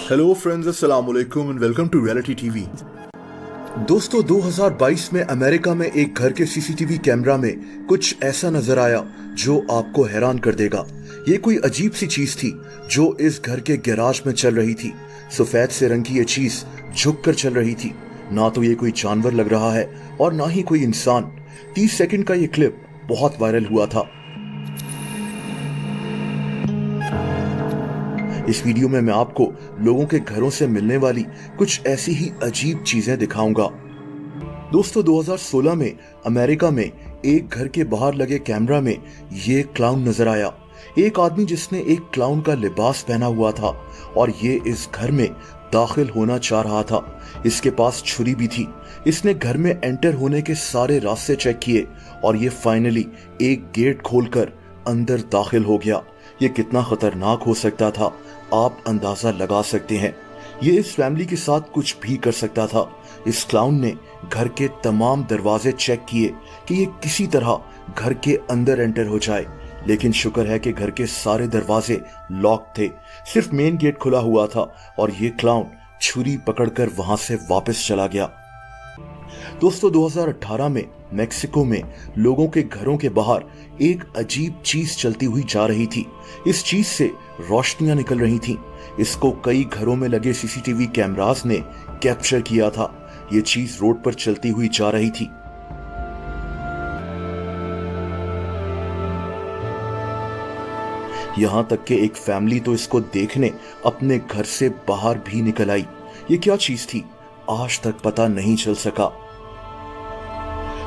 Hello friends, अस्सलाम वालेकुम and welcome to reality TV. दोस्तों, 2022 में अमेरिका में एक घर के सीसीटीवी कैमरा में कुछ ऐसा नजर आया जो आपको हैरान कर देगा। ये कोई अजीब सी चीज थी जो इस घर के गैराज में चल रही थी। सफेद से रंग की ये चीज झुक कर चल रही थी। ना तो ये कोई जानवर लग रहा है और ना ही कोई इंसान। 30 सेकंड का ये क्लिप बहुत वायरल हुआ था। इस वीडियो में मैं आपको लोगों के घरों से मिलने वाली कुछ ऐसी ही अजीब चीजें दिखाऊंगा। दोस्तों, 2016 में अमेरिका में एक घर के बाहर लगे कैमरा में ये क्लाउन नजर आया। एक आदमी जिसने एक क्लाउन का लिबास पहना हुआ था और ये इस घर में दाखिल होना चाह रहा था। इसके पास छुरी भी थी। इसने घर में एंटर होने के सारे रास्ते चेक किए और ये फाइनली एक गेट खोलकर अंदर दाखिल हो गया। ये कितना खतरनाक हो सकता था आप अंदाजा लगा सकते हैं। ये इस फैमिली के साथ कुछ भी कर सकता था। इस क्लाउन ने घर के तमाम दरवाजे चेक किए कि ये किसी तरह घर के अंदर एंटर हो जाए, लेकिन शुक्र है कि घर के सारे दरवाजे लॉक थे। सिर्फ मेन गेट खुला हुआ था और ये क्लाउन छुरी पकड़कर वहां से वापस चला गया। दोस्तों, 2018 में मेक्सिको में लोगों के घरों के बाहर एक अजीब चीज चलती हुई जा रही थी। इस चीज से रोशनियां निकल रही थीं। इसको कई घरों में लगे सीसीटीवी कैमरास ने कैप्चर किया था। ये चीज रोड पर चलती हुई जा रही थी। यहां तक कि एक फैमिली तो इसको देखने अपने घर से बाहर भी निकल आई। ये क्या चीज थी आज तक पता नहीं चल सका।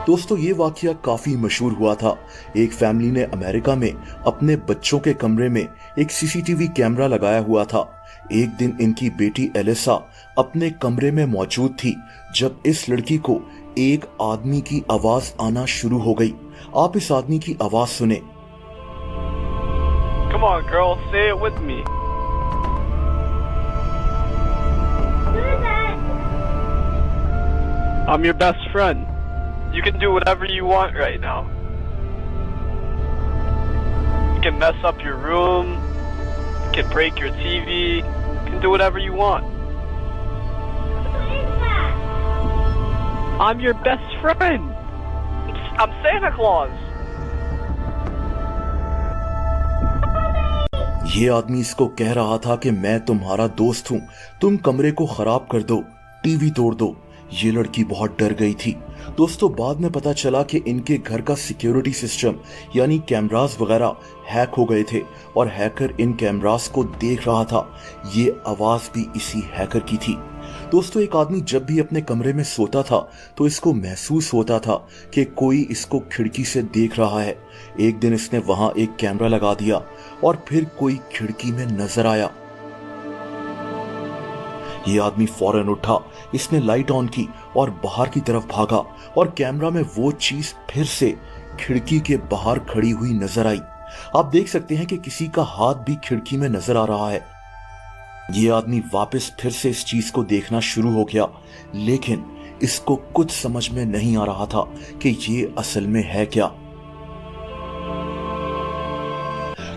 दोस्तों, ये वाकया काफी मशहूर हुआ था। एक फैमिली ने अमेरिका में अपने बच्चों के कमरे में एक सीसीटीवी कैमरा लगाया हुआ था। एक दिन इनकी बेटी एलिसा अपने कमरे में मौजूद थी जब इस लड़की को एक आदमी की आवाज आना शुरू हो गई। आप इस आदमी की आवाज सुने। Come on, girl, say it with me. I'm your best friend. You can do whatever you want right now. You can mess up your room, you can break your TV, you can do whatever you want. I'm your best friend. I'm Santa Claus. ये आदमी इसको कह रहा था कि मैं तुम्हारा दोस्त हूं, तुम कमरे को खराब कर दो, टीवी तोड़ दो। ये लड़की बहुत डर गई थी। दोस्तों, बाद में पता चला कि इनके घर का सिक्योरिटी सिस्टम यानी कैमरास वगैरह हैक हो गए थे और हैकर इन कैमरास को देख रहा था। ये आवाज भी इसी हैकर की थी। दोस्तों, एक आदमी जब भी अपने कमरे में सोता था तो इसको महसूस होता था कि कोई इसको खिड़की से देख रहा है। एक दिन इसने वहां एक कैमरा लगा दिया और फिर कोई खिड़की में नजर आया। ये आदमी फौरन उठा, इसने लाइट ऑन की और बाहर की तरफ भागा और कैमरा में वो चीज फिर से खिड़की के बाहर खड़ी हुई नजर आई। आप देख सकते हैं कि किसी का हाथ भी खिड़की में नजर आ रहा है। ये आदमी वापस फिर से इस चीज को देखना शुरू हो गया, लेकिन इसको कुछ समझ में नहीं आ रहा था कि ये असल में है क्या।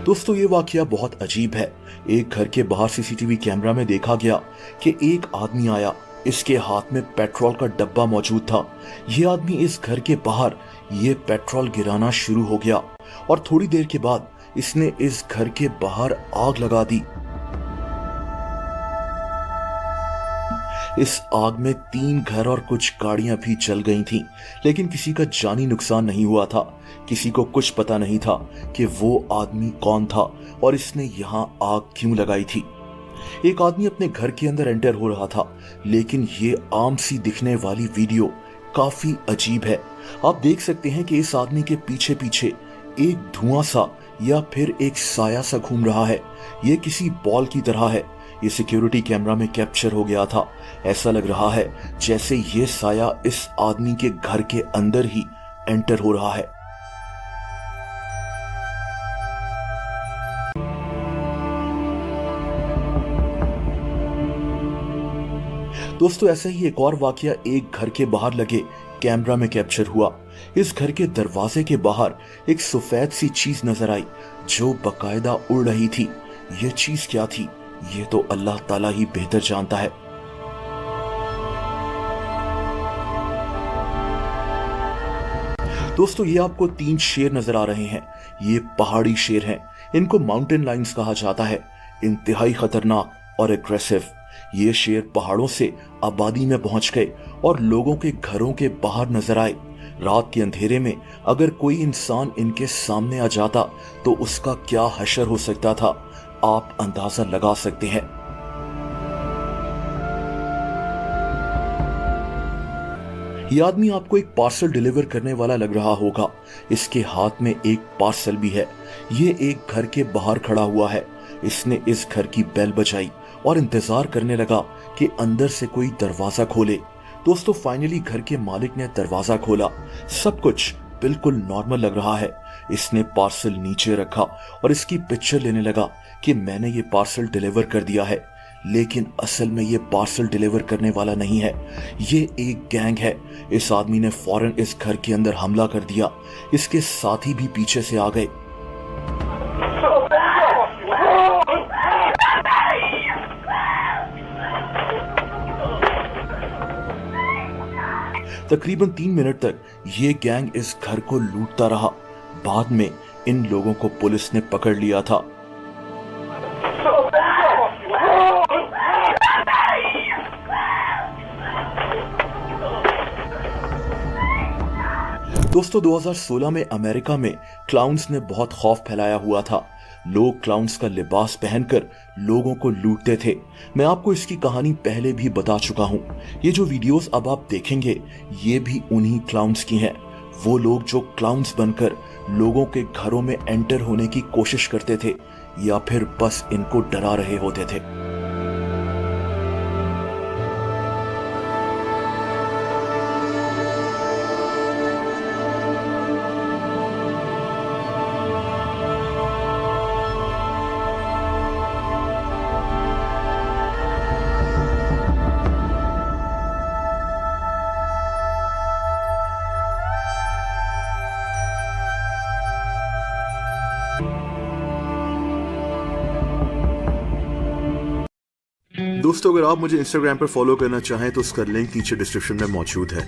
दोस्तों, ये वाकया बहुत अजीब है। एक घर के बाहर सीसीटीवी कैमरा में देखा गया कि एक आदमी आया। इसके हाथ में पेट्रोल का डब्बा मौजूद था। ये आदमी इस घर के बाहर ये पेट्रोल गिराना शुरू हो गया और थोड़ी देर के बाद इसने इस घर के बाहर आग लगा दी। इस आग में 3 घर और कुछ गाड़ियां भी जल गई थीं, लेकिन किसी का जानी नुकसान नहीं हुआ था। किसी को कुछ पता नहीं था कि वो आदमी कौन था और इसने यहां आग क्यों लगाई थी। एक आदमी अपने घर के अंदर एंटर हो रहा था, लेकिन ये आम सी दिखने वाली वीडियो काफी अजीब है। आप देख सकते हैं कि इस आदमी के पीछे पीछे एक धुआं सा या फिर एक साया सा घूम रहा है। ये किसी बॉल की तरह है। ये सिक्योरिटी कैमरा में कैप्चर हो गया था। ऐसा लग रहा है जैसे ये साया इस आदमी के घर के अंदर ही एंटर हो रहा है। दोस्तों, ऐसा ही एक और वाकया एक घर के बाहर लगे कैमरा में कैप्चर हुआ। इस घर के दरवाजे के बाहर एक सफेद सी चीज नजर आई जो बकायदा उड़ रही थी। यह चीज क्या थी ये तो अल्लाह ताला ही बेहतर जानता है। दोस्तों, ये आपको 3 शेर नजर आ रहे हैं। ये पहाड़ी शेर हैं। इनको माउंटेन लायंस कहा जाता है। इंतहाई खतरनाक और एग्रेसिव ये शेर पहाड़ों से आबादी में पहुंच गए और लोगों के घरों के बाहर नजर आए। रात के अंधेरे में अगर कोई इंसान इनके सामने आ जाता तो उसका क्या हशर हो सकता था, आप अंदाजा लगा सकते हैं। ये आदमी आपको एक पार्सल डिलीवर करने वाला लग रहा होगा। इसके हाथ में एक पार्सल भी है। ये एक घर के बाहर खड़ा हुआ है। इसने इस घर की बेल बजाई और इंतजार करने लगा कि अंदर से कोई दरवाजा खोले। दोस्तों, फाइनली घर के मालिक ने दरवाजा खोला। सब कुछ बिल्कुल नॉर्मल लग रहा है। इसने पार्सल नीचे रखा और इसकी पिक्चर लेने लगा कि मैंने ये पार्सल डिलीवर कर दिया है। लेकिन असल में ये पार्सल डिलीवर करने वाला नहीं है, ये एक गैंग है। इस आदमी ने फौरन इस घर के अंदर हमला कर दिया। इसके साथी भी पीछे से आ गए। तकरीबन 3 मिनट तक ये गैंग इस घर को लूटता रहा। बाद में इन लोगों को पुलिस ने पकड़ लिया था। दोस्तों, 2016 में अमेरिका में क्लाउन्स ने बहुत खौफ फैलाया हुआ था। लोग क्लाउन्स का लिबास पहनकर लोगों को लूटते थे। मैं आपको इसकी कहानी पहले भी बता चुका हूं। ये जो वीडियोस अब आप देखेंगे ये भी उन्हीं क्लाउन्स की हैं। वो लोग जो क्लाउन्स बनकर लोगों के घरों में एंटर होने की कोशिश करते थे या फिर बस इनको डरा रहे होते थे। दोस्तों, अगर आप मुझे इंस्टाग्राम पर फॉलो करना चाहें तो उसका लिंक नीचे डिस्क्रिप्शन में मौजूद है।